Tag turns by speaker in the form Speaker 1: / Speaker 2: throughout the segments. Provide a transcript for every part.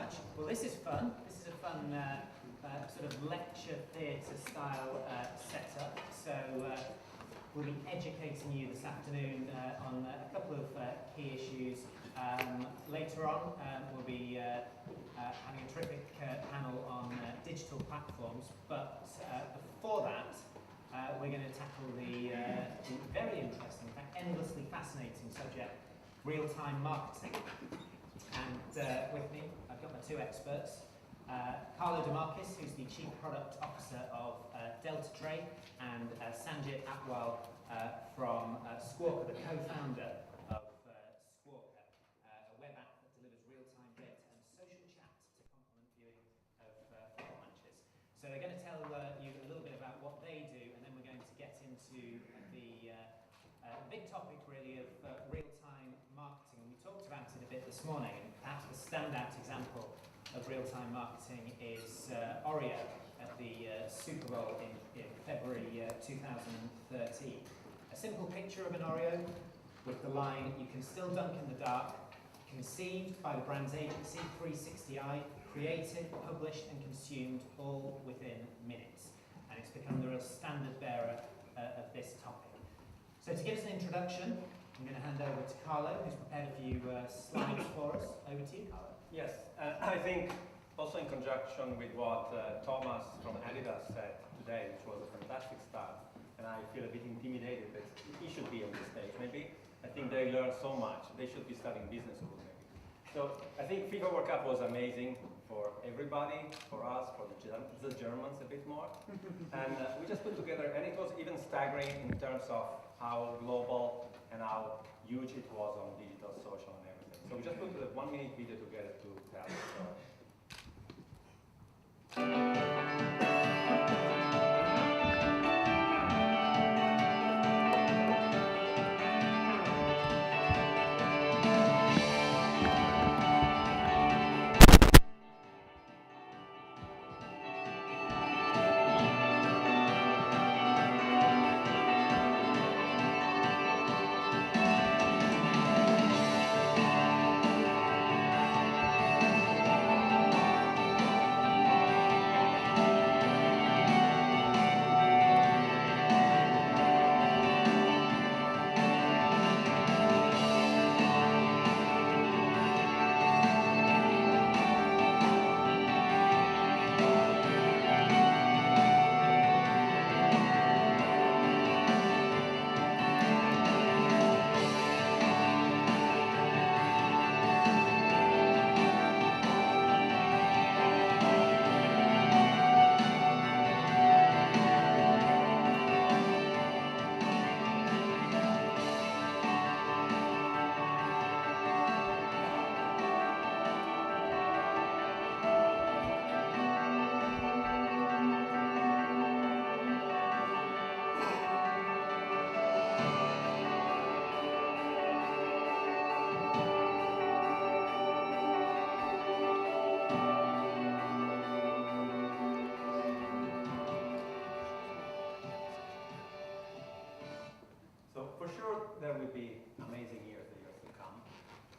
Speaker 1: much. Well, this is fun. This is a fun sort of lecture theatre style setup. So we'll be educating you this afternoon on a couple of key issues. Later on, we'll be having a terrific panel on digital platforms. But before that, we're going to tackle the very interesting, in fact, endlessly fascinating subject, real-time marketing. And with me, I've got my two experts. Carlo Marchis, who's the Chief Product Officer of Deltatre, and Sanjit Atwal from Squawka, the co-founder of Squawka, a web app that delivers real-time data and social chat to complement viewing of football matches. So they're going to tell you a little bit about what they do, and then we're going to get into the big topic, really, of real-time marketing. We talked about it a bit this morning, and perhaps the standout example of real-time marketing is Oreo at the Super Bowl in February 2013. A simple picture of an Oreo with the line, "You can still dunk in the dark," conceived by the brand's agency 360i, created, published and consumed all within minutes. And it's become the real standard bearer of this topic. So to give us an introduction, I'm going to hand over to Carlo, who's prepared a few slides for us. Over to you, Carlo.
Speaker 2: Yes, I think also in conjunction with what Thomas from Adidas said today, which was a fantastic start, and I feel a bit intimidated that he should be on the stage. Maybe I think they learned so much. They should be studying business school maybe. So I think FIFA World Cup was amazing for everybody, for us, for the Germans a bit more. And we just put together, and it was even staggering in terms of how global and how huge it was on digital, social and everything. So we just put a 1-minute video together to tell the story.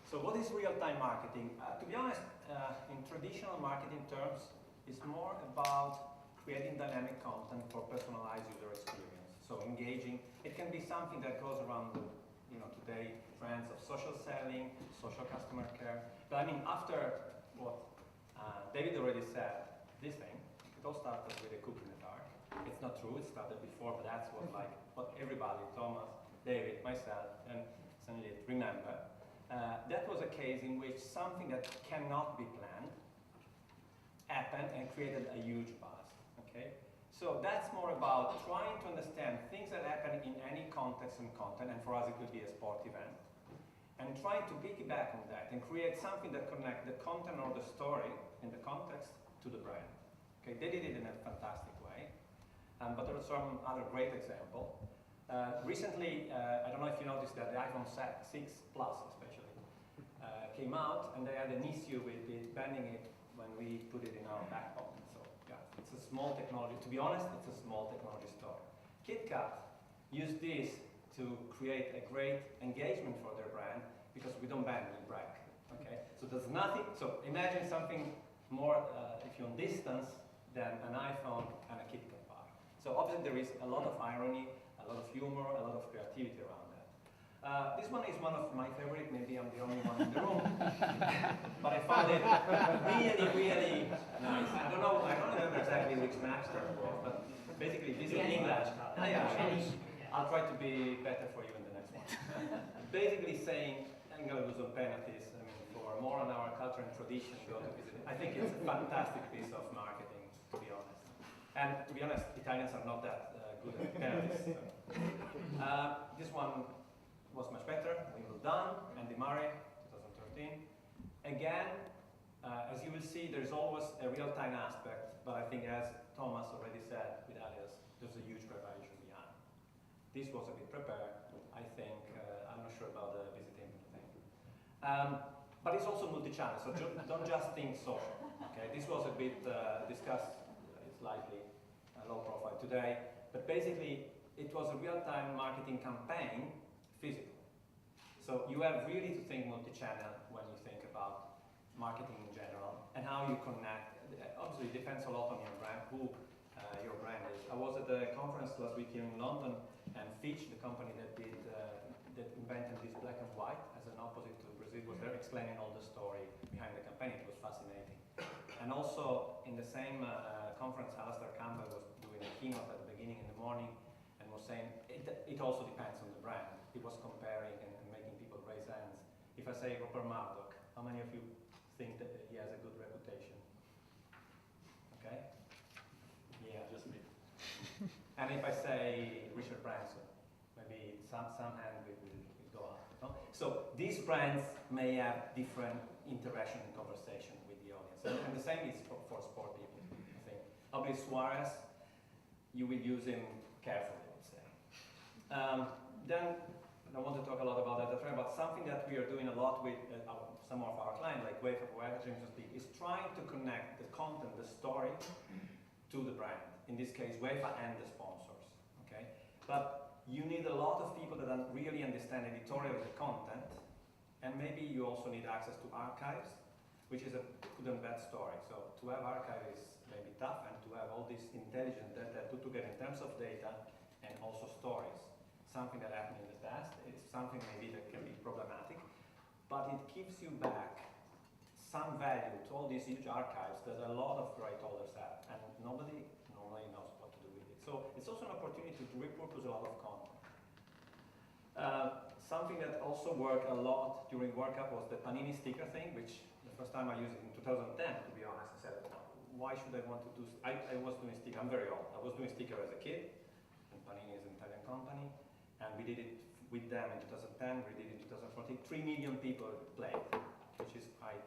Speaker 2: So what is real-time marketing? To be honest, in traditional marketing terms, it's more about creating dynamic content for personalized user experience. So engaging, it can be something that goes around the, today trends of social selling, social customer care. But I mean, after what David already said, this thing, it all started with a cookie in the dark. It's not true, it started before, but that's what everybody, Thomas, David, myself, and Sanjit remember. That was a case in which something that cannot be planned happened and created a huge buzz. Okay? So that's more about trying to understand things that happen in any context and content, and for us it could be a sport event, and trying to piggyback on that and create something that connects the content or the story in the context to the brand. Okay? They did it in a fantastic way, but there are some other great examples. Recently, I don't know if you noticed that the iPhone 6 Plus especially came out, and they had an issue with it banning it when we put it in our backbone. So yeah, it's a small technology. To be honest, it's a small technology story. KitKat used this to create a great engagement for their brand because we don't ban, we brag. Okay? Okay, so there's nothing. So imagine something more, if you're on distance, than an iPhone and a KitKat bar. So obviously there is a lot of irony, a lot of humor, a lot of creativity around that. This one is one of my favorite. Maybe I'm the only one in the room, but I found it really, really nice. I don't remember exactly which Napster it was, but basically this is English. I'll try to be better for you in the next one. Basically saying, I'm going to do some penalties. I mean, for more on our culture and tradition, go to visit. I think it's a fantastic piece of marketing, to be honest. And to be honest, Italians are not that good at penalties. So. This one was much better. Wimbledon, Andy Murray, 2013. Again, as you will see, there's always a real-time aspect, but I think as Thomas already said with Alias, there's a huge preparation behind. This was a bit prepared, I think. I'm not sure about the visiting thing. But it's also multi-channel, so don't just think social. Okay, this was a bit discussed, slightly low profile today, but basically it was a real-time marketing campaign, physical. So you have really to think multi-channel when you think about marketing in general and how you connect. Obviously, it depends a lot on your brand, who your brand is. I was at the conference last week here in London, and Fitch, the company that invented this black and white as an opposite to Brazil, was there explaining all the story behind the campaign. It was fascinating. And also in the same conference, Alistair Campbell was doing a keynote at the beginning in the morning and was saying it also depends on the brand. He was comparing and making people raise hands. If I say Rupert Murdoch, how many of you think that he has a good reputation? Okay? Yeah, just me. And if I say Richard Branson, maybe some hand will go up. No? So these brands may have different interaction and conversation with the audience. And the same is for sport people, I think. Obviously Suarez, you will use him carefully, I would say. Then, I don't want to talk a lot about Deltatre, but something that we are doing a lot with some of our clients, like UEFA, is trying to connect the content, the story, to the brand. In this case, UEFA and the sponsors. Okay, but you need a lot of people that really understand editorial content, and maybe you also need access to archives, which is a good and bad story. So to have archives is maybe tough, and to have all this intelligent data put together in terms of data and also stories. Something that happened in the past, it's something maybe that can be problematic, but it gives you back some value to all these huge archives that a lot of great holders have, and nobody normally knows what to do with it. So it's also an opportunity to repurpose a lot of content. Something that also worked a lot during World Cup was the Panini sticker thing, which the first time I used it in 2010, to be honest. I said, why should I want to do, I was doing sticker, I'm very old, I was doing sticker as a kid, and Panini is an Italian company. And we did it with them in 2010, we did it in 2014. 3 million people played, which is quite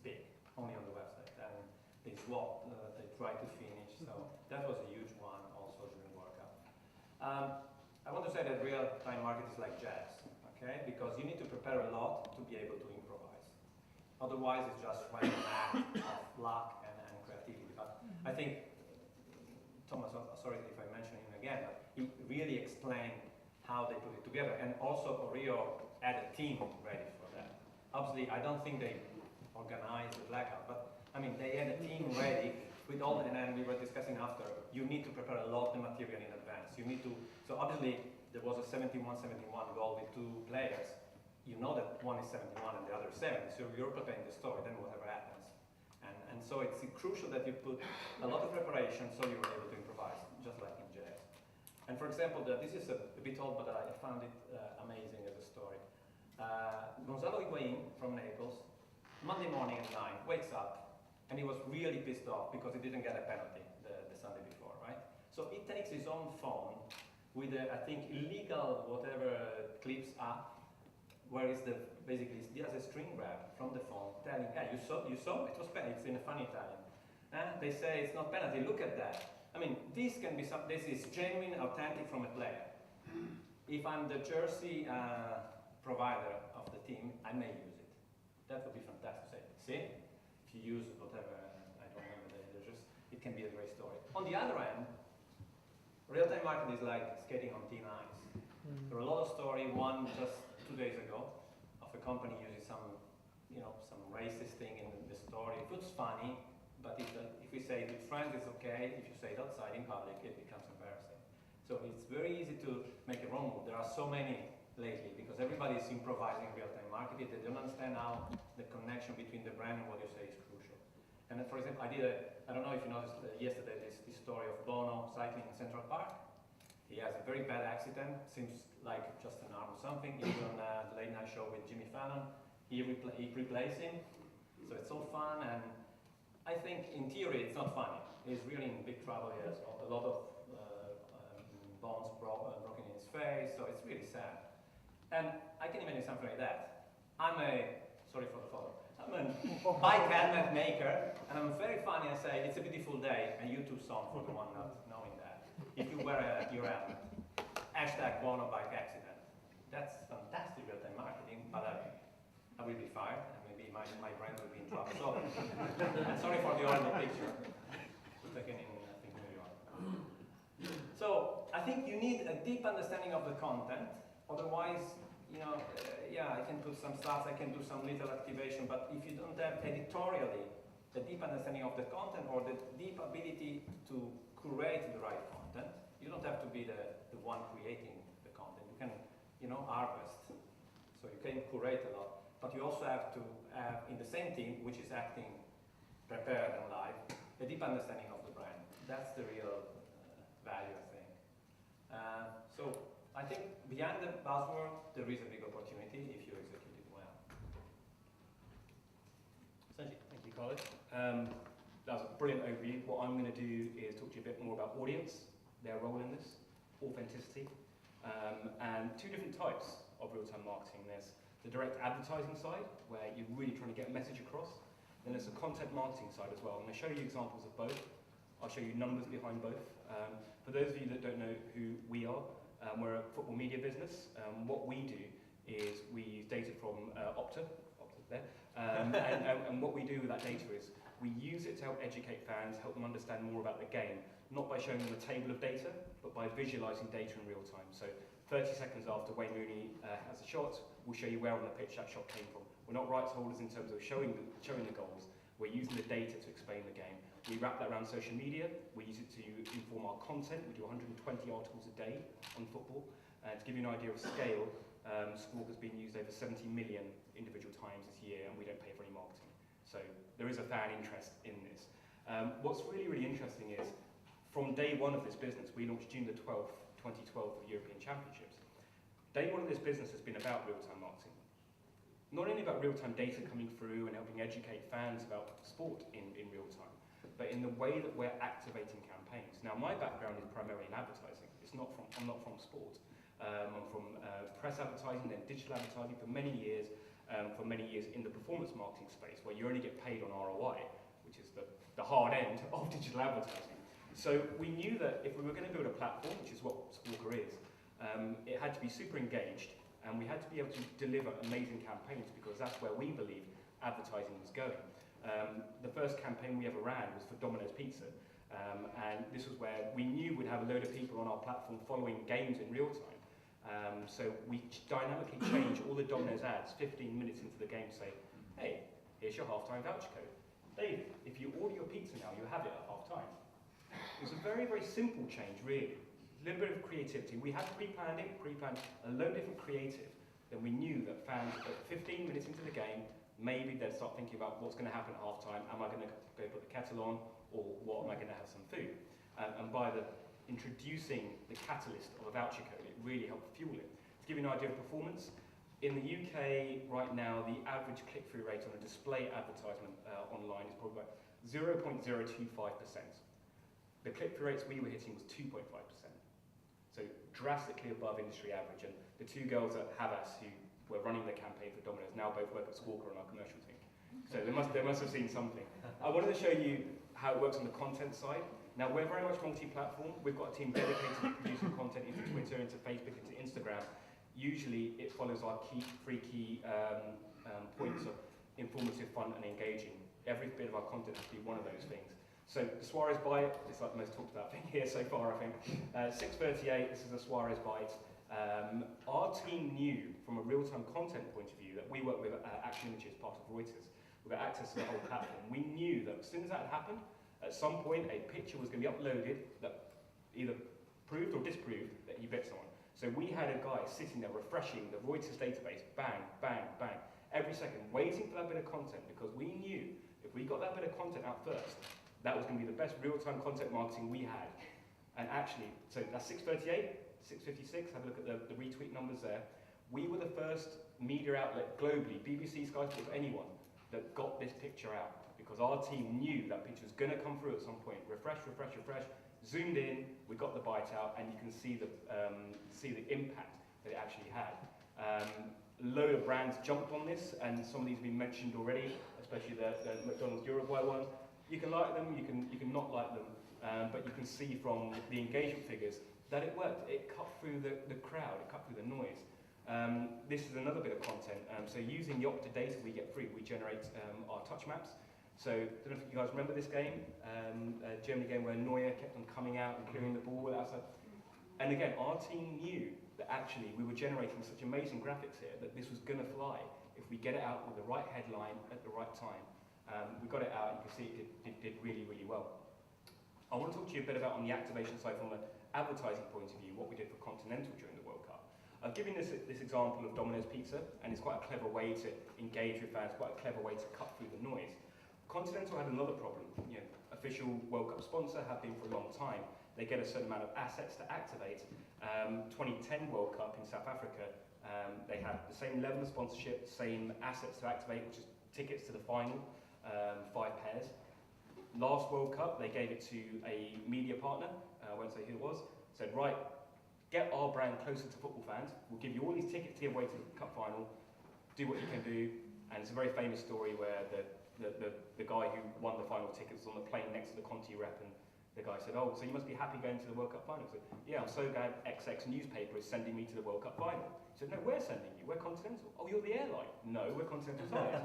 Speaker 2: big, only on the website. And they swapped, they tried to finish, so that was a huge one also during World Cup. I want to say that real-time market is like jazz, okay? Because you need to prepare a lot to be able to improvise. Otherwise, it's just one act of luck and creativity. But I think, Thomas, sorry if I mention him again, but he really explained how they put it together, and also Rio had a team ready for that. Obviously, I don't think they organized the blackout, but I mean, they had a team ready with all, and then we were discussing after, you need to prepare a lot of material in advance. You need to, so obviously, there was a 71-71 goal with 2 players. You know that one is 71 and the other is 70, so you're preparing the story, then whatever happens. And so it's crucial that you put a lot of preparation so you're able to improvise, just like in jazz. And for example, this is a bit old, but I found it amazing as a story. Gonzalo Higuain from Naples, Monday morning at 9, wakes up, and he was really pissed off because he didn't get a penalty the Sunday before, right? So he takes his own phone with I think, illegal whatever clips up, where is basically he has a screen grab from the phone telling, hey, you saw it was penalty, it's in a funny Italian. They say it's not penalty, look at that. I mean, this is genuine, authentic from a player. If I'm the jersey provider of the team, I may use it. That would be fantastic. See, if you use whatever, I don't remember the just, it can be a great story. On the other end, real-time marketing is like skating on thin ice. There are a lot of stories. One just 2 days ago of a company using some racist thing in the story. It looks funny, but if we say with friends it's okay, if you say it outside in public, it becomes embarrassing. So it's very easy to make a wrong move. There are so many lately because everybody is improvising real-time marketing. They don't understand how the connection between the brand and what you say is crucial. And for example, I don't know if you noticed yesterday this story of Bono cycling in Central Park. He has a very bad accident, seems like just an arm or something. He was on the late night show with Jimmy Fallon. He replaced him, so it's all fun, and I think in theory it's not funny. He's really in big trouble. He has a lot of bones broken in his face, so it's really sad. And I can imagine something like that. Sorry for the photo, I'm a bike helmet maker, and I'm very funny. I say, it's a beautiful day, and you too song for the one not knowing that. If you wear your helmet, hashtag Bono bike accident. That's fantastic real-time marketing, but I will be fired, and maybe my brand will be in trouble. So, sorry for the horrible picture. Taken in, I think, New York. So, I think you need a deep understanding of the content. Otherwise, yeah, I can put some stats, I can do some little activation, but if you don't have editorially the deep understanding of the content or the deep ability to curate the right content, you don't have to be the one creating the content. You can, harvest. So you can curate a lot. But you also have to have, in the same team, which is acting prepared and live, a deep understanding of the brand. That's the real value, I think. So I think behind the buzzword, there is a big opportunity if you execute it well.
Speaker 3: Sanjit, thank you, Carlo. That was a brilliant overview. What I'm going to do is talk to you a bit more about audience, their role in this, authenticity, and two different types of real-time marketing. There's the direct advertising side, where you're really trying to get a message across. Then there's the content marketing side as well. I'm going to show you examples of both. I'll show you numbers behind both. For those of you that don't know who we are, we're a football media business. What we do is we use data from Opta's there, and what we do with that data is we use it to help educate fans, help them understand more about the game, not by showing them a table of data, but by visualizing data in real time. So 30 seconds after Wayne Rooney has a shot, we'll show you where on the pitch that shot came from. We're not rights holders in terms of showing the goals. We're using the data to explain the game. We wrap that around social media. We use it to inform our content. We do 120 articles a day on football. To give you an idea of scale, Squawka has been used over 70 million individual times this year, and we don't pay for any marketing. So there is a fan interest in this. What's really, really interesting is, from day one of this business, we launched June the 12th, 2012 for European Championships. Day one of this business has been about real-time marketing. Not only about real-time data coming through and helping educate fans about sport in real time, but in the way that we're activating campaigns. Now, my background is primarily in advertising. I'm not from sport. I'm from press advertising, then digital advertising for many years in the performance marketing space, where you only get paid on ROI, which is the hard end of digital advertising. So we knew that if we were going to build a platform, which is what Squawka is, it had to be super engaged, and we had to be able to deliver amazing campaigns, because that's where we believe advertising was going. The first campaign we ever ran was for Domino's Pizza, and this was where we knew we'd have a load of people on our platform following games in real time. So we dynamically changed all the Domino's ads 15 minutes into the game to say, hey, here's your halftime voucher code. Dave, if you order your pizza now, you have it at halftime. It was a very, very simple change, really. A little bit of creativity. We had pre-planned a load of different creative. Then we knew that fans, at 15 minutes into the game, maybe they'd start thinking about what's going to happen at halftime. Am I going to go put the kettle on, or what, am I going to have some food? And by introducing the catalyst of a voucher code, it really helped fuel it. To give you an idea of performance, in the UK right now, the average click-through rate on a display advertisement online is probably about 0.025%. The click-through rates we were hitting was 2.5%. So drastically above industry average. And the two girls at Havas who were running the campaign for Domino's now both work at Squawka on our commercial team. So they must have seen something. I wanted to show you how it works on the content side. Now, we're very much multi-platform. We've got a team dedicated to producing content into Twitter, into Facebook, into Instagram. Usually, it follows our three key points of informative, fun, and engaging. Every bit of our content has to be one of those things. So the Suarez bite is like the most talked about thing here so far, I think. 6:38, this is a Suarez bite. Our team knew, from a real-time content point of view, that we work with Action Images, part of Reuters, we've got access to the whole platform. We knew that as soon as that had happened, at some point a picture was going to be uploaded that either proved or disproved that he bit someone. So we had a guy sitting there refreshing the Reuters database, bang, bang, bang, every second, waiting for that bit of content, because we knew if we got that bit of content out first, that was going to be the best real-time content marketing we had. And actually, so that's 638, 656, have a look at the retweet numbers there. We were the first media outlet globally, BBC, Sky Sports, anyone, that got this picture out, because our team knew that picture was going to come through at some point. Refresh, refresh, refresh, zoomed in, we got the bite out, and you can see the impact that it actually had. A load of brands jumped on this, and some of these have been mentioned already, especially the McDonald's Uruguay one. You can like them, you can not like them, but you can see from the engagement figures that it worked. It cut through the crowd, it cut through the noise. This is another bit of content. So using the Opta data we get free, we generate our touch maps. So I don't know if you guys remember this game, Germany game where Neuer kept on coming out and clearing the ball outside. And again, our team knew that actually we were generating such amazing graphics here that this was going to fly if we get it out with the right headline at the right time. We got it out, you can see it did really, really well. I want to talk to you a bit about on the activation side from an advertising point of view, what we did for Continental during the World Cup. I've given this example of Domino's Pizza, and it's quite a clever way to engage with fans, quite a clever way to cut through the noise. Continental had another problem. You know, official World Cup sponsor, have been for a long time. They get a certain amount of assets to activate. 2010 World Cup in South Africa, they had the same level of sponsorship, same assets to activate, which is tickets to the final, 5 pairs. Last World Cup, they gave it to a media partner, I won't say who it was, said, right, get our brand closer to football fans, we'll give you all these tickets to give away to the Cup final, do what you can do. And it's a very famous story where the guy who won the final tickets was on the plane next to the Conti rep, and the guy said, oh, so you must be happy going to the World Cup final. I said, yeah, I'm so glad XX newspaper is sending me to the World Cup final. He said, no, we're sending you, we're Continental. Oh, you're the airline? No, we're Continental Tires.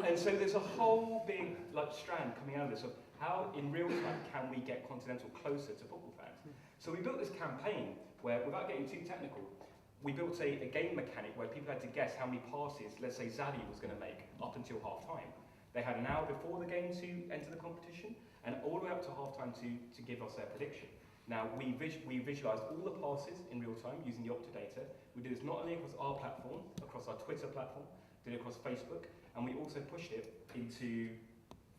Speaker 3: And so there's a whole big strand coming out of this of how in real time can we get Continental closer to football fans. So we built this campaign where, without getting too technical, we built a game mechanic where people had to guess how many passes, let's say Xavi was going to make up until half time. They had an hour before the game to enter the competition, and all the way up to half-time to give us their prediction. Now, we visualised all the passes in real time using the Opta data. We did this not only across our platform, across our Twitter platform, did it across Facebook, and we also pushed it into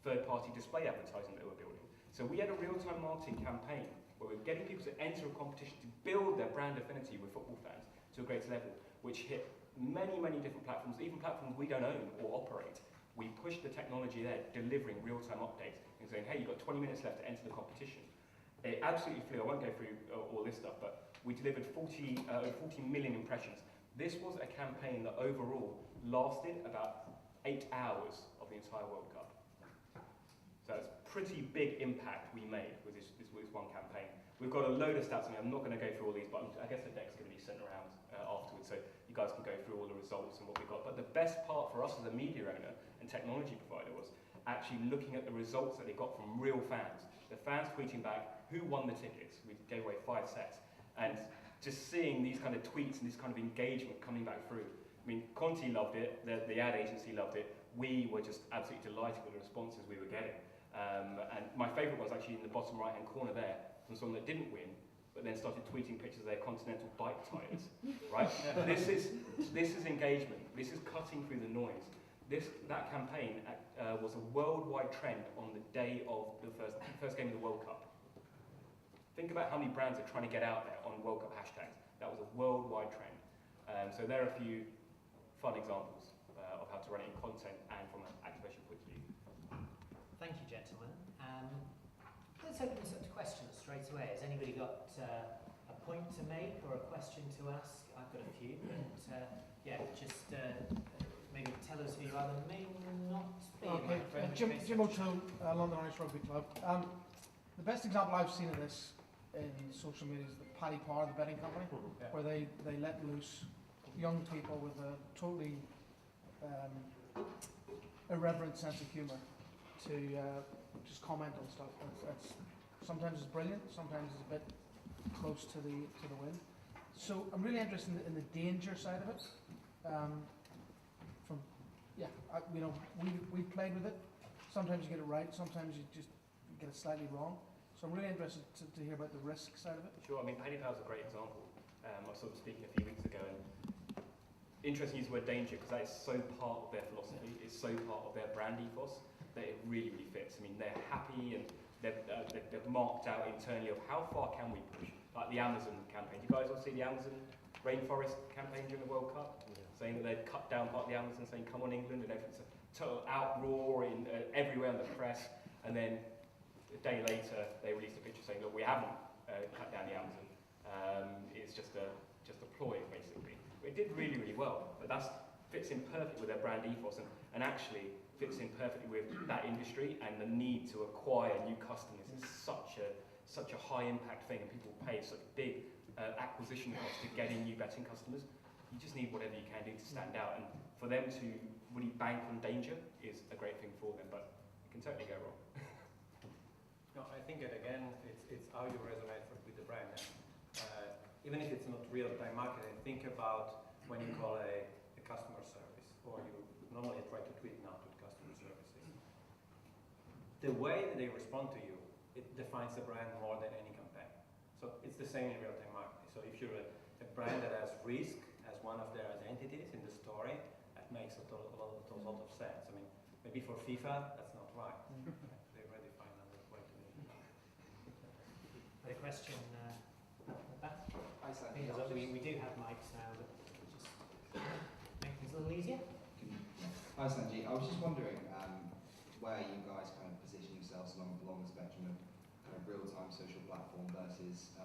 Speaker 3: third-party display advertising that we were building. So we had a real-time marketing campaign where we were getting people to enter a competition to build their brand affinity with football fans to a greater level, which hit many, many different platforms, even platforms we don't own or operate. We pushed the technology there, delivering real-time updates and saying, hey, you've got 20 minutes left to enter the competition. It absolutely flew. I won't go through all this stuff, but we delivered 40 million impressions. This was a campaign that overall lasted about 8 hours of the entire World Cup. So it's a pretty big impact we made with this one campaign. We've got a load of stats, and I'm not going to go through all these, but I guess the deck's going to be sent around afterwards, so you guys can go through all the results and what we got. But the best part for us as a media owner and technology provider was actually looking at the results that they got from real fans. The fans tweeting back who won the tickets. We gave away 5 sets. And just seeing these kind of tweets and this kind of engagement coming back through. I mean, Conti loved it, the ad agency loved it. We were just absolutely delighted with the responses we were getting. And my favourite was actually in the bottom right-hand corner there, from someone that didn't win, but then started tweeting pictures of their Continental bike tyres, right? This is engagement. This is cutting through the noise. That campaign was a worldwide trend on the day of the first game of the World Cup. Think about how many brands are trying to get out there on World Cup hashtags. That was a worldwide trend. So there are a few fun examples of how to run it in content and from an activation point of view.
Speaker 1: Thank you, gentlemen. Let's open this up to questions straight away. Has anybody got a point to make or a question to ask? I've got a few, but yeah, just maybe tell us who you are. There may not be.
Speaker 4: Okay, Jim O'Toole, London Irish Rugby Club. The best example I've seen of this in social media is the Paddy Power, the betting company, where they let loose young people with a totally irreverent sense of humour to just comment on stuff. Sometimes it's brilliant, sometimes it's a bit close to the wind. So I'm really interested in the danger side of it. From yeah, you know, we've played with it. Sometimes you get it right, sometimes you just get it slightly wrong. So I'm really interested to hear about the risk side of it.
Speaker 3: Sure, I mean, PayPal is a great example. I was sort of speaking a few weeks ago, and interesting to use the word danger because that is so part of their philosophy, it's so part of their brand ethos that it really, really fits. I mean, they're happy and they've marked out internally of how far can we push. Like the Amazon campaign. You guys all see the Amazon rainforest campaign during the World Cup? Yeah. Saying that they'd cut down part of the Amazon, saying, come on England, and everything's a total outroar everywhere in the press. And then a day later, they released a picture saying, look, we haven't cut down the Amazon. It's just a ploy, basically. It did really, really well, but that fits in perfectly with their brand ethos and actually fits in perfectly with that industry and the need to acquire new customers. It's such a high impact thing, and people pay such big acquisition costs to get in new betting customers. You just need whatever you can do to stand out, and for them to really bank on danger is a great thing for them, but it can totally go wrong.
Speaker 2: No, I think that again, it's how you resonate with the brand. Even if it's not real-time marketing, think about when you call a customer service, or you normally try to tweet now to customer services. The way that they respond to you, it defines the brand more than any campaign. So it's the same in real-time marketing. So if you're a brand that has risk as one of their identities in the story, that makes a lot of sense. I mean, maybe for FIFA, that's not right. They already find another way to do it.
Speaker 1: The question back.
Speaker 5: Hi, Sanjit.
Speaker 1: We do have mics now, but just make things a little easier.
Speaker 5: Hi, Sanjit. I was just wondering where you guys kind of position yourselves along the spectrum of kind of real-time social platform versus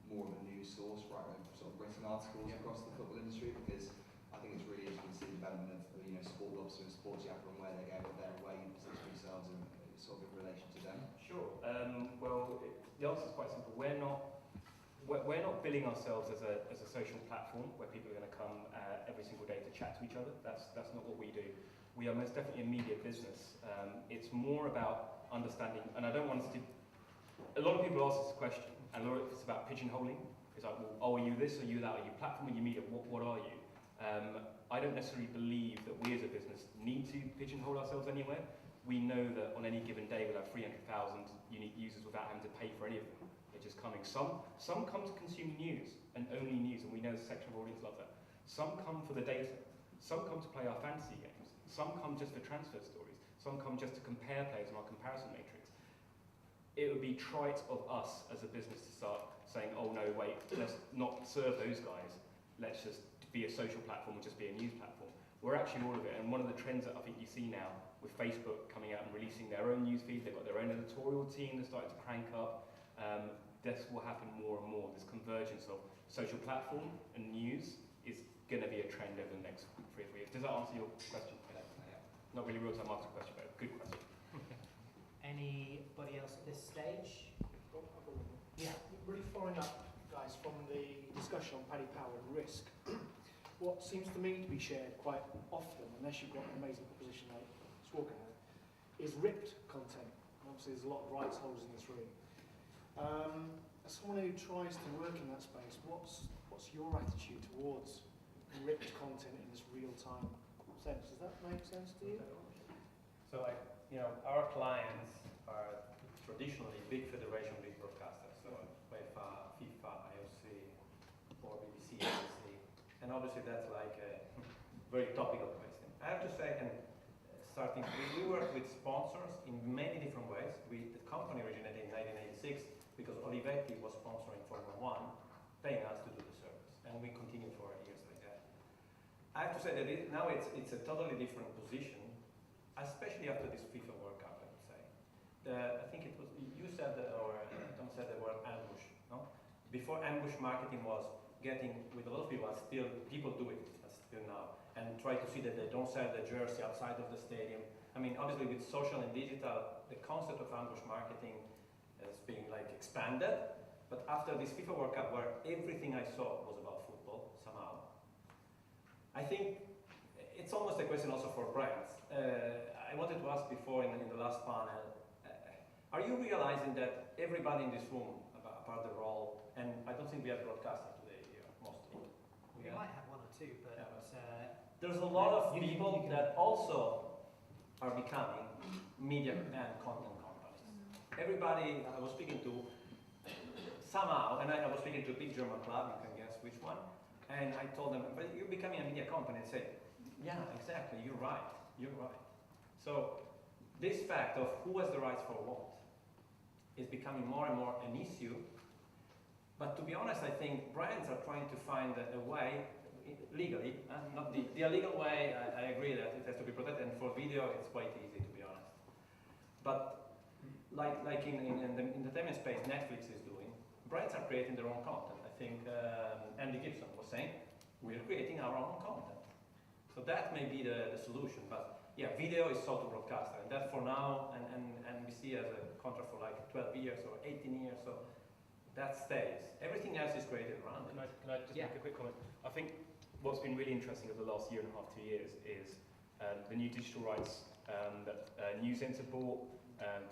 Speaker 5: more of a news source, right? Sort of written articles across the football industry, because I think it's really interesting to see the development of Sport Lobster and Sports Yapper and where they're going with their way you position yourselves in sort of in relation to them.
Speaker 3: Sure. Well, the answer is quite simple. We're not billing ourselves as a social platform where people are going to come every single day to chat to each other. That's not what we do. We are most definitely a media business. It's more about understanding, and I don't want us to. A lot of people ask this question, and a lot of it's about pigeonholing. It's like, well, oh, are you this? Are you that? Are you platform? Are you media? What are you? I don't necessarily believe that we as a business need to pigeonhole ourselves anywhere. We know that on any given day we'll have 300,000 unique users without having to pay for any of them. They're just coming. Some come to consume news and only news, and we know the section of audience loves that. Some come for the data. Some come to play our fantasy games. Some come just for transfer stories. Some come just to compare players in our comparison matrix. It would be trite of us as a business to start saying, oh no, wait, let's not serve those guys. Let's just be a social platform or just be a news platform. We're actually all of it, and one of the trends that I think you see now with Facebook coming out and releasing their own news feed, they've got their own editorial team that's starting to crank up. This will happen more and more. This convergence of social platform and news is going to be a trend over the next 3 or 4 years. Does that answer your question? Not really real-time marketing question, but a good question.
Speaker 1: Anybody else at this stage? Yeah.
Speaker 6: Really following up, guys, from the discussion on Paddy Power and risk, what seems to me to be shared quite often, unless you've got an amazing proposition like Squawka has, is ripped content. Obviously, there's a lot of rights holders in this room. As someone who tries to work in that space, what's your attitude towards ripped content in this real-time sense? Does that make sense to you?
Speaker 2: So, our clients are traditionally big federation, big broadcasters. So, UEFA, FIFA, IOC, or BBC, NBC. And obviously that's like a very topical question. I have to say, and starting, we work with sponsors in many different ways. The company originated in 1986 because Olivetti was sponsoring Formula 1, paying us to do the service. And we continue for years like that. I have to say that now it's a totally different position, especially after this FIFA World Cup, I would say. I think it was, you said that, or Tom said the word ambush, no? Before, ambush marketing was getting, with a lot of people, people do it still now, and try to see that they don't sell the jersey outside of the stadium. I mean, obviously with social and digital, the concept of ambush marketing is being like expanded, but after this FIFA World Cup, where everything I saw was about football, somehow, I think it's almost a question also for brands. I wanted to ask before in the last panel, are you realizing that everybody in this room, apart the role, and I don't think we have broadcasters today here, mostly.
Speaker 1: We might have one or two, but
Speaker 2: there's a lot of people that also are becoming media and content companies. Everybody I was speaking to, somehow, and I was speaking to a big German club, you can guess which one, and I told them, but you're becoming a media company, and they say, yeah, exactly, you're right. So this fact of who has the rights for what is becoming more and more an issue. But to be honest, I think brands are trying to find a way, legally, not the illegal way, I agree that it has to be protected, and for video it's quite easy, to be honest. But like in the entertainment space Netflix is doing, brands are creating their own content. I think Andy Gibson was saying, we're creating our own content. So that may be the solution, but yeah, video is sold to broadcaster, and that for now, and we see as a contract for like 12 years or 18 years, so that stays. Everything else is created around it.
Speaker 3: Can I just make a quick comment? I think what's been really interesting over the last year and a half, 2 years, is the new digital rights that News Inter bought,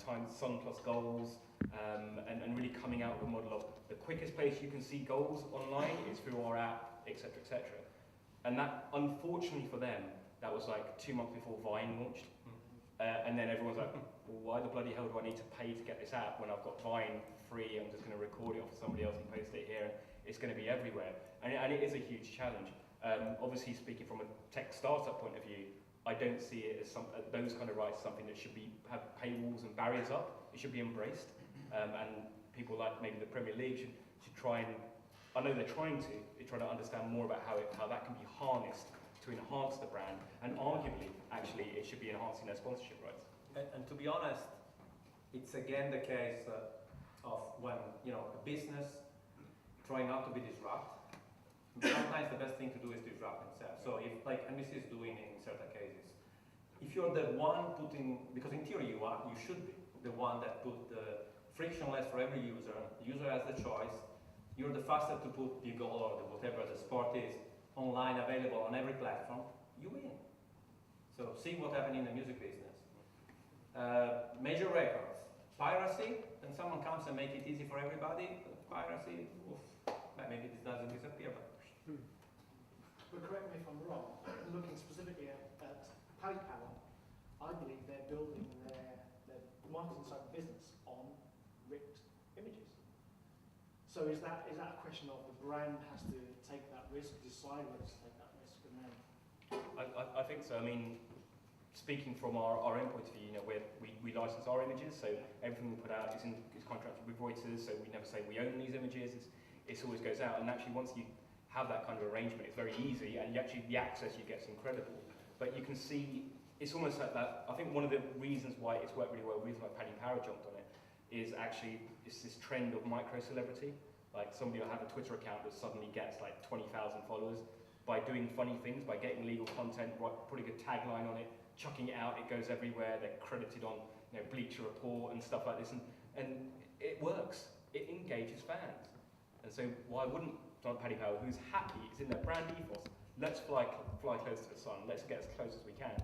Speaker 3: Sun plus goals, and really coming out with a model of the quickest place you can see goals online is through our app, etc., etc. And that, unfortunately for them, that was like 2 months before Vine launched. And then everyone's like, well, why the bloody hell do I need to pay to get this app when I've got Vine free? I'm just going to record it off for somebody else and post it here, and it's going to be everywhere. And it is a huge challenge. Obviously, speaking from a tech startup point of view, I don't see it as those kind of rights something that should have paywalls and barriers up. It should be embraced, and people like maybe the Premier League should try and, I know they're trying to understand more about how that can be harnessed to enhance the brand, and arguably, actually, it should be enhancing their sponsorship rights.
Speaker 2: And to be honest, it's again the case of when a business trying not to be disrupted. Sometimes the best thing to do is disrupt themselves. So if, like NBC is doing in certain cases, if you're the one putting, because in theory you should be the one that put the frictionless for every user. The user has the choice. You're the fastest to put the goal or whatever the sport is online, available on every platform. You win. So see what happened in the music business. Major records, piracy. Then someone comes and make it easy for everybody. Piracy. Oof. Maybe this doesn't disappear, but.
Speaker 6: But correct me if I'm wrong, looking specifically at Paddy Power, I believe they're building their marketing side of the business on ripped images. So is that a question of the brand has to take that risk, decide whether to take that risk, and then?
Speaker 3: I think so. I mean, speaking from our own point of view, we license our images, so everything we put out is contracted with Reuters, so we never say we own these images. It always goes out, and actually once you have that kind of arrangement, it's very easy, and the access you get is incredible. But you can see, it's almost like that. I think one of the reasons why it's worked really well, the reason why Paddy Power jumped on it, is actually it's this trend of micro-celebrity. Like somebody will have a Twitter account that suddenly gets like 20,000 followers by doing funny things, by getting legal content, putting a tagline on it, chucking it out, it goes everywhere, they're credited on Bleacher Report and stuff like this, and it works. It engages fans. And so why wouldn't Paddy Power, who's happy, it's in their brand ethos, let's fly close to the sun, let's get as close as we can.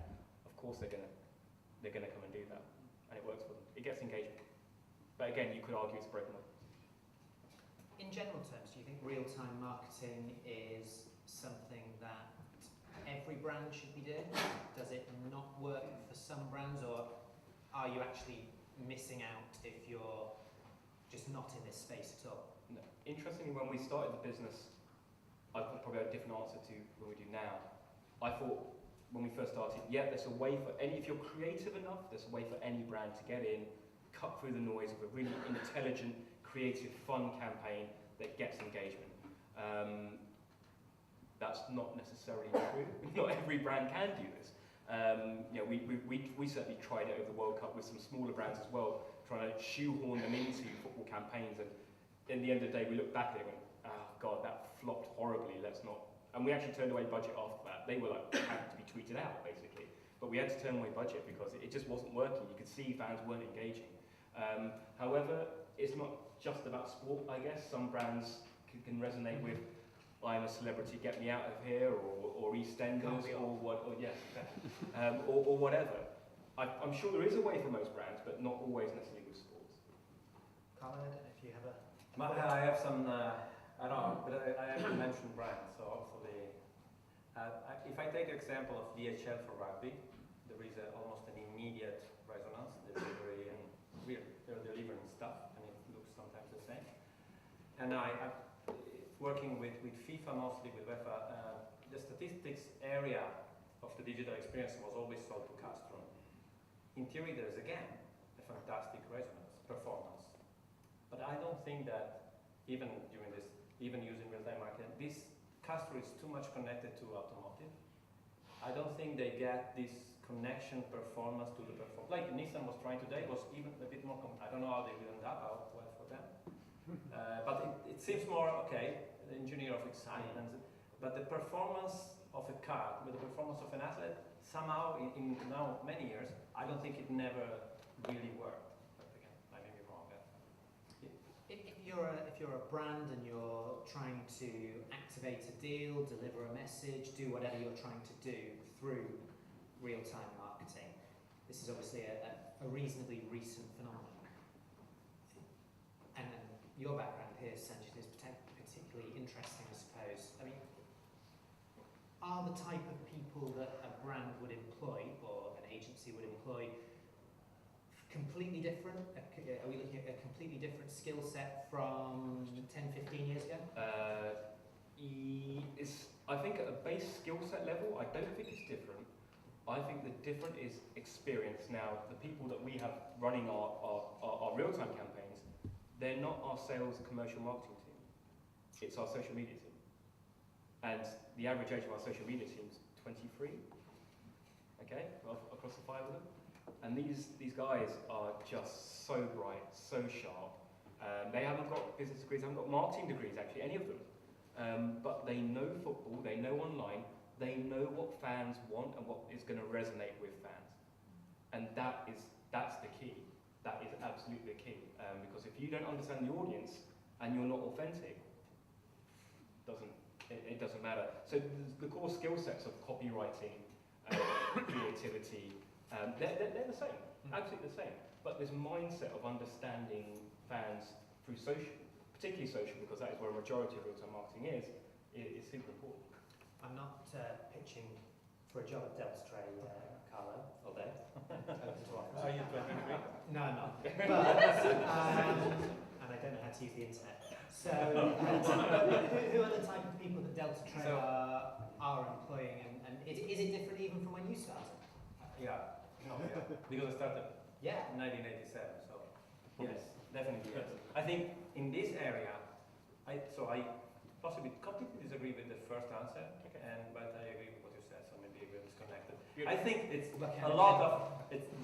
Speaker 3: Of course they're gonna come and do that. And it works for them. It gets engagement. But again, you could argue it's a broken way.
Speaker 1: In general terms, do you think real-time marketing is something that every brand should be doing? Does it not work for some brands, or are you actually missing out if you're just not in this space at all?
Speaker 3: No. Interestingly, when we started the business, I probably had a different answer to what we do now. I thought when we first started, yeah, there's a way for if you're creative enough, there's a way for any brand to get in, cut through the noise of a really intelligent, creative, fun campaign that gets engagement. That's not necessarily true. Not every brand can do this. We certainly tried it over the World Cup with some smaller brands as well, trying to shoehorn them into football campaigns, and in the end of the day, we looked back at it and went, oh God, that flopped horribly, let's not. And we actually turned away budget after that. They were like, had to be tweeted out, basically. But we had to turn away budget because it just wasn't working. You could see fans weren't engaging. However, it's not just about sport, I guess. Some brands can resonate with, I'm a celebrity, get me out of here, or EastEnders, or whatever. I'm sure there is a way for most brands, but not always necessarily with sports.
Speaker 1: Carlo, I don't know if you have a...
Speaker 2: I have some, I don't know, but I haven't mentioned brands, so hopefully If I take the example of DHL for rugby, there is almost an immediate resonance, delivery, and they're delivering stuff, and it looks sometimes the same. And working with FIFA, mostly with UEFA, the statistics area of the digital experience was always sold to customer. In theory, there's again a fantastic resonance, performance. But I don't think that even using real-time marketing, this customer is too much connected to automotive. I don't think they get this connection performance to the performance. Like Nissan was trying today, was even a bit more, I don't know how they will end up, how well for them. But it seems more, okay, the engineer of excitement, but the performance of a car, with the performance of an athlete, somehow in now many years, I don't think it never really worked. But again, I may be wrong.
Speaker 1: If you're a brand and you're trying to activate a deal, deliver a message, do whatever you're trying to do through real-time marketing, this is obviously a reasonably recent phenomenon. And your background here, Sanjit, is particularly interesting, I suppose. I mean, are the type of people that a brand would employ or an agency would employ completely different? Are we looking at a completely different skill set from 10, 15 years ago?
Speaker 3: I think at a base skill set level, I don't think it's different. I think the different is experience. Now, the people that we have running our real-time campaigns, they're not our sales commercial marketing team. It's our social media team. And the average age of our social media team is 23, okay, across the 5 of them. And these guys are just so bright, so sharp. They haven't got business degrees, haven't got marketing degrees, actually, any of them. But they know football, they know online, they know what fans want and what is going to resonate with fans. And that's the key. That is absolutely the key. Because if you don't understand the audience and you're not authentic, it doesn't matter. So the core skill sets of copywriting, creativity, they're the same, absolutely the same. But this mindset of understanding fans through social, particularly social, because that is where a majority of real-time marketing is super important.
Speaker 1: I'm not pitching for a job at Deltatre, Carlo, although open to offers.
Speaker 3: Are you 23?
Speaker 1: No, I'm not. But, and I don't know how to use the internet. So, who are the type of people that Deltatre are employing, and is it different even from when you started?
Speaker 2: Yeah, because I started in 1987, so yes, definitely yes. I think in this area, I possibly completely disagree with the first answer, but I agree with what you said, so maybe we're disconnected. I think it's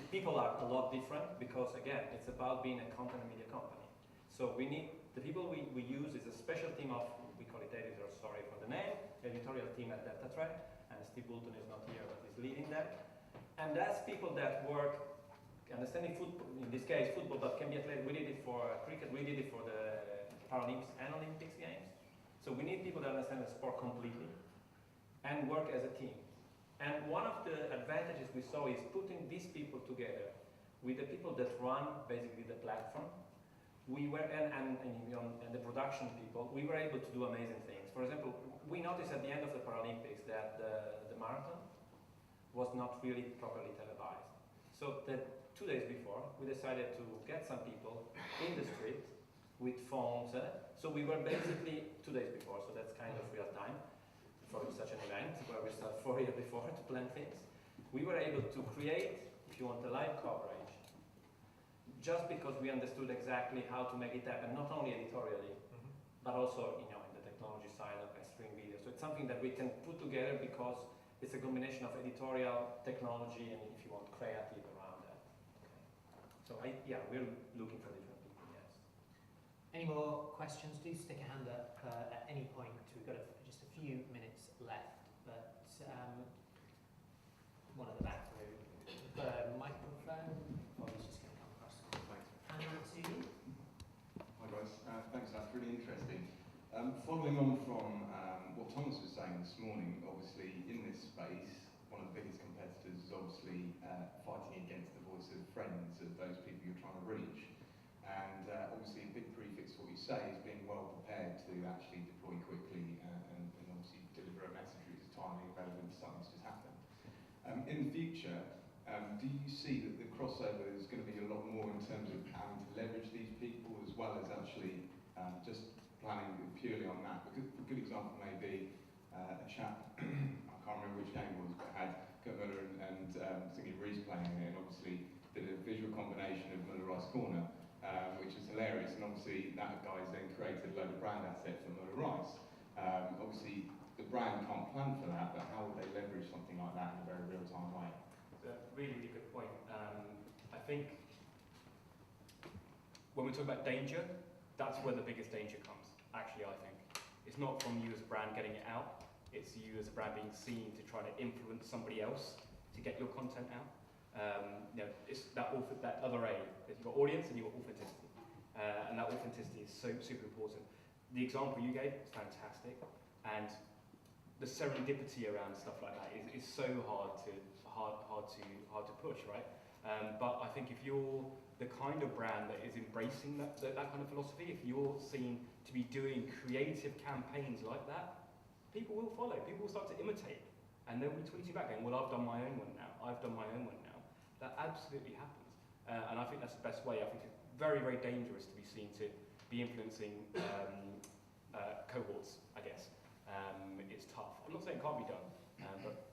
Speaker 2: people are a lot different because again, it's about being a content and media company. So we need, the people we use is a special team of, we call it editor, sorry for the name, editorial team at Deltatre, and Steve Boulton is not here but is leading that. And that's people that work understanding football, in this case football, but can be athletic. We did it for cricket, we did it for the Paralympics and Olympics games. So we need people that understand the sport completely and work as a team. And one of the advantages we saw is putting these people together with the people that run basically the platform. We were, and the production people, we were able to do amazing things. For example, we noticed at the end of the Paralympics that the marathon was not really properly televised. So that 2 days before, we decided to get some people in the street with phones. So we were basically 2 days before, so that's kind of real time for such an event where we start 4 years before to plan things. We were able to create, if you want, a live coverage, just because we understood exactly how to make it happen, not only editorially, but also in the technology side of streaming video. So it's something that we can put together because it's a combination of editorial, technology, and if you want, creative around that. Okay. So we're looking for different people, yes.
Speaker 1: Any more questions? Do stick a hand up at any point. We've got just a few minutes left, but one at the back row. The microphone, or he's just going to come across. Hand over to you.
Speaker 7: Hi guys, thanks, that's really interesting. Following on from what Thomas was saying this morning, obviously in this space, one of the biggest competitors is obviously fighting against the voice of friends, of those people you're trying to reach. And obviously a big prefix to what you say is being well prepared to actually deploy quickly and obviously deliver a message which is timely, future, do you see that the crossover is going to be a lot more in terms of having to leverage these people as well as actually just planning purely on that? Because a good example may be a chap, I can't remember which game it was, but had Kurt Muller and Siggy Reese playing in it, and obviously did a visual combination of Muller-Rice Corner, which is hilarious, and obviously that guy's then created a load of brand assets for Muller-Rice. Obviously the brand can't plan for that, but how would they leverage something like that in a very real-time way?
Speaker 3: It's a really, really good point. I think when we talk about danger, that's where the biggest danger comes, actually, I think. It's not from you as a brand getting it out, it's you as a brand being seen to try to influence somebody else to get your content out. You know, it's that other A. You've got audience and you've got authenticity. And that authenticity is so super important. The example you gave is fantastic, and the serendipity around stuff like that is so hard to push, right? But I think if you're the kind of brand that is embracing that kind of philosophy, if you're seen to be doing creative campaigns like that, people will follow. People will start to imitate, and they'll be tweeting back going, "Well, I've done my own one now. I've done my own one now." That absolutely happens, and I think that's the best way. I think it's very, very dangerous to be seen to be influencing cohorts, I guess. It's tough. I'm not saying it can't be done, but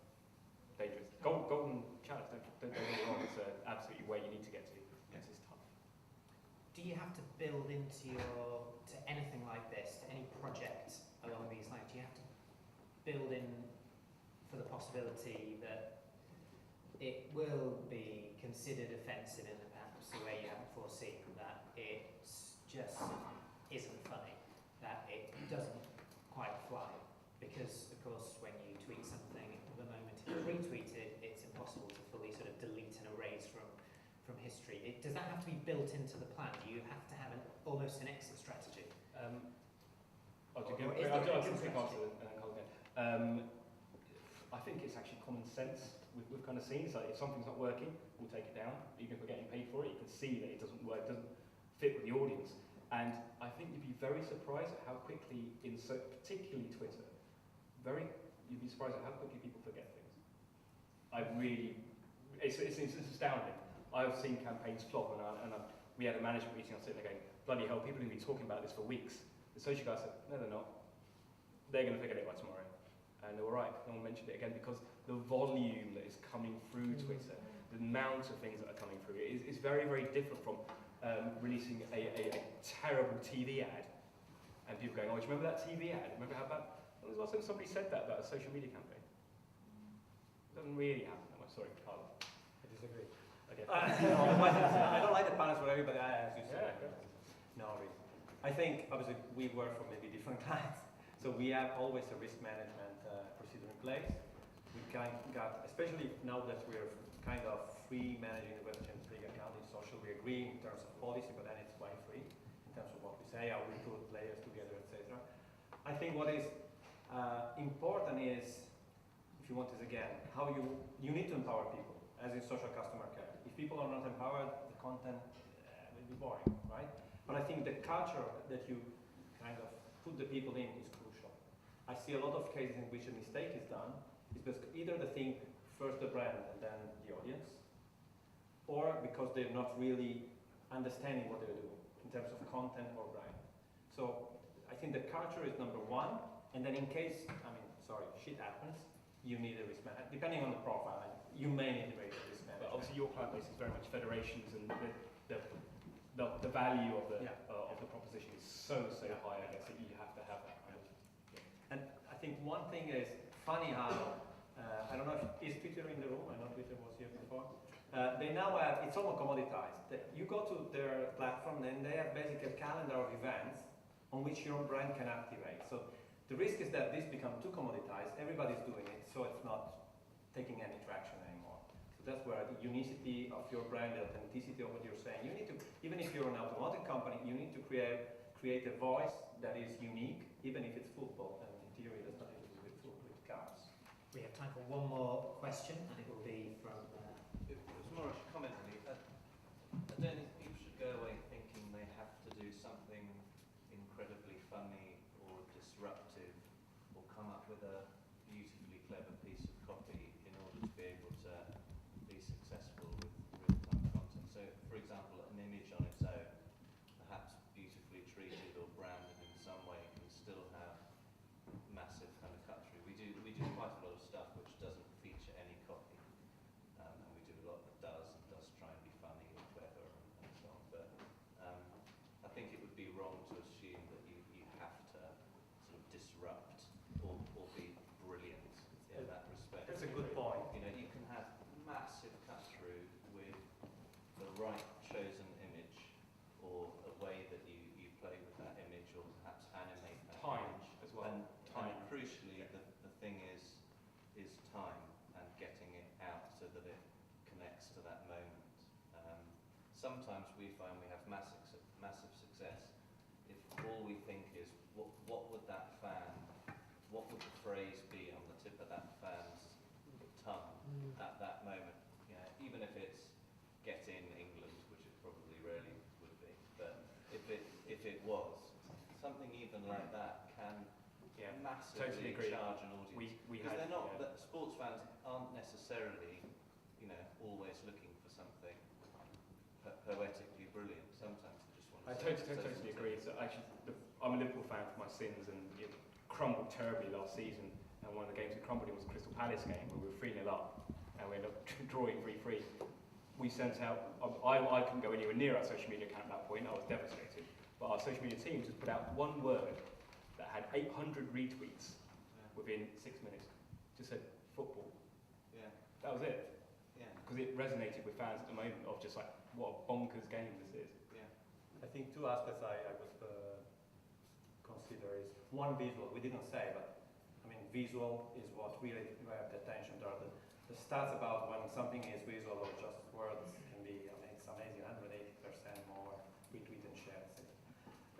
Speaker 3: dangerous. Golden chalice, don't get me wrong, it's absolutely where you need to get to. Yes, it's tough.
Speaker 1: Do you have to build into anything like this, to any project along these lines, do you have to build in for the possibility that it will be considered offensive in perhaps a way you haven't foreseen, that it just isn't funny, that it doesn't quite fly? Because, of course, when you tweet something, the moment you retweet it, it's impossible to fully sort of delete and erase from history. Does that have to be built into the plan? Do you have to have almost an exit strategy?
Speaker 3: I'll give a quick answer and then Carlo again. I think it's actually common sense. We've kind of seen, so if something's not working, we'll take it down. Even if we're getting paid for it, you can see that it doesn't work, doesn't fit with the audience. And I think you'd be very surprised at how quickly, particularly Twitter, you'd be surprised at how quickly people forget things. It's astounding. I've seen campaigns flop, and we had a management meeting. I was sitting there going, bloody hell, people have been talking about this for weeks. The social guys said, no, they're not. They're going to forget it by tomorrow. And they were right. No one mentioned it again because the volume that is coming through Twitter, the amount of things that are coming through, is very, very different from releasing a terrible TV ad and people going, oh, do you remember that TV ad? Remember how bad? When was the last time somebody said that about a social media campaign? It doesn't really happen that much. Sorry, Carlo.
Speaker 2: I disagree.
Speaker 3: Okay.
Speaker 2: I don't like the balance for everybody, as you said.
Speaker 3: Yeah,
Speaker 2: No, really. I think, obviously, we work for maybe different clients, so we have always a risk management procedure in place. We got, especially now that we're kind of free managing the web chain free account in social, we agree in terms of policy, but then it's quite free in terms of what we say, how we put layers together, etc. I think what is important is, if you want this again, how you need to empower people, as in social customer care. If people are not empowered, the content will be boring, right? But I think the culture that you kind of put the people in is crucial. I see a lot of cases in which a mistake is done, is because either they think first the brand and then the audience, or because they're not really understanding what they're doing in terms of content or brand. So I think the culture is number one, and then in case, shit happens, you need a risk manager. Depending on the profile, you may need a risk manager.
Speaker 3: But obviously your client base is very much federations, and the value of the proposition is so high, I guess, that you have to have that kind of. Yeah.
Speaker 2: And I think one thing is funny how, I don't know is Twitter in the room? I know Twitter was here before. They now have, it's almost commoditized. You go to their platform and they have basically a calendar of events on which your brand can activate. So the risk is that this becomes too commoditized, everybody's doing it, so it's not taking any traction anymore. So that's where the unicity of your brand, the authenticity of what you're saying, you need to, even if you're an automotive company, you need to create a voice that is unique, even if it's football, and in theory that's not able to do with cars.
Speaker 1: We have time for one more question, and it will be from...
Speaker 8: It was more a comment really. I don't think people should go away thinking they have to do something incredibly funny or disruptive or come up with a beautifully clever piece of copy in order to be able to sometimes we find we have massive success if all we think is what would that fan, what would the phrase be on the tip of that fan's tongue at that moment? You know, even if it's get in England, which it probably rarely would be, but if it was something even like that can massively
Speaker 3: totally agree.
Speaker 8: charge an audience.
Speaker 3: Because
Speaker 8: they're not, sports fans aren't necessarily, you know, always looking for something poetically brilliant. Sometimes they just want to.
Speaker 3: I totally agree. So actually, I'm a Liverpool fan for my sins, and it crumbled terribly last season. And one of the games that crumbled was Crystal Palace game, where we were 3-0 up, and we ended up drawing 3-3. We sent out. I couldn't go anywhere near our social media account at that point. I was devastated. But our social media team just put out one word that had 800 retweets within 6 minutes. Just said football.
Speaker 8: Yeah.
Speaker 3: That was it.
Speaker 8: Yeah.
Speaker 3: Because it resonated with fans at the moment of just like what a bonkers game this is.
Speaker 8: Yeah.
Speaker 2: I think two aspects I would consider is one, visual. We didn't say, but I mean, visual is what really grabbed the attention. There are the stats about when something is visual or just words can be it's amazing, 180% more retweet and share.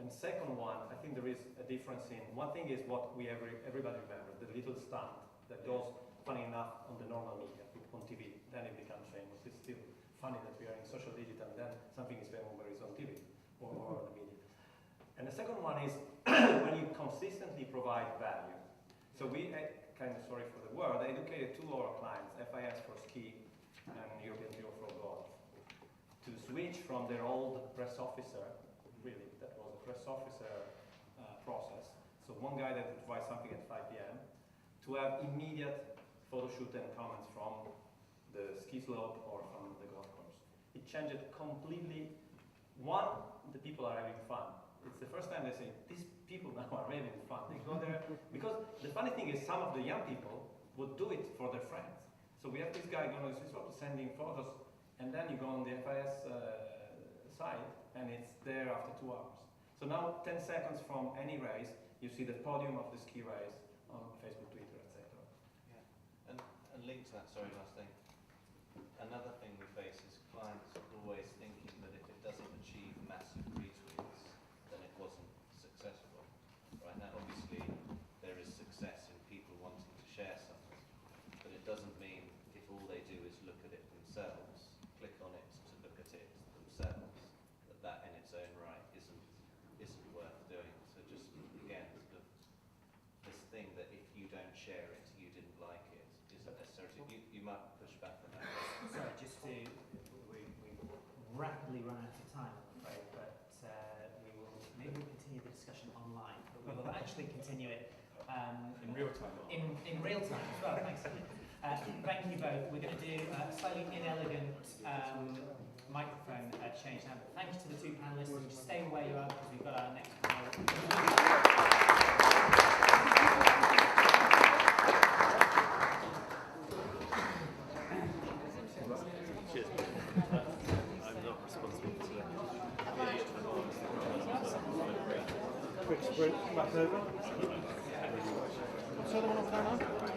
Speaker 2: And second one, I think there is a difference in, one thing is what everybody remembers, the little stunt that goes, funny enough, on the normal media, on TV, then it becomes famous. It's still funny that we are in social digital, then something is famous where it's on TV or the media. And the second one is when you consistently provide value. So we, kind of sorry for the word, educated two of our clients, FIS for ski and European Tour for golf, to switch from their old press officer, really, that was a press officer process. So one guy that would provide something at 5 p.m. to have immediate photo shoot and comments from the ski slope or from the golf course. It changed it completely. One, the people are having fun. It's the first time they say, these people now are having fun. They go there, because the funny thing is some of the young people would do it for their friends. So we have this guy going to the sport sending photos, and then you go on the FIS site, and it's there after 2 hours. So now 10 seconds from any race, you see the podium of the ski race on Facebook, Twitter, etc.
Speaker 8: Yeah. And linked to that, sorry, last thing. Another thing we face is clients always thinking that if it doesn't achieve massive retweets, then it wasn't successful. Right now, obviously, there is success in people wanting to share something, but it doesn't mean if all they do is look at it themselves, click on it to look at it themselves, that in its own right isn't worth doing. So just again, sort of this thing that if you don't share it, you didn't like it, isn't necessarily. You might push back on that.
Speaker 1: Sorry, just to we rapidly run out of time, I'm afraid, but maybe we'll continue the discussion online, but we will actually continue it
Speaker 3: In real time.
Speaker 1: in real time as well. Thanks. Thank you both. We're going to do a slightly inelegant microphone change now. But thanks to the two panelists. Just stay where you are because we've got our next panel.
Speaker 9: Cheers. I'm not responsible to
Speaker 6: Quick sprint back over. So the one over there now?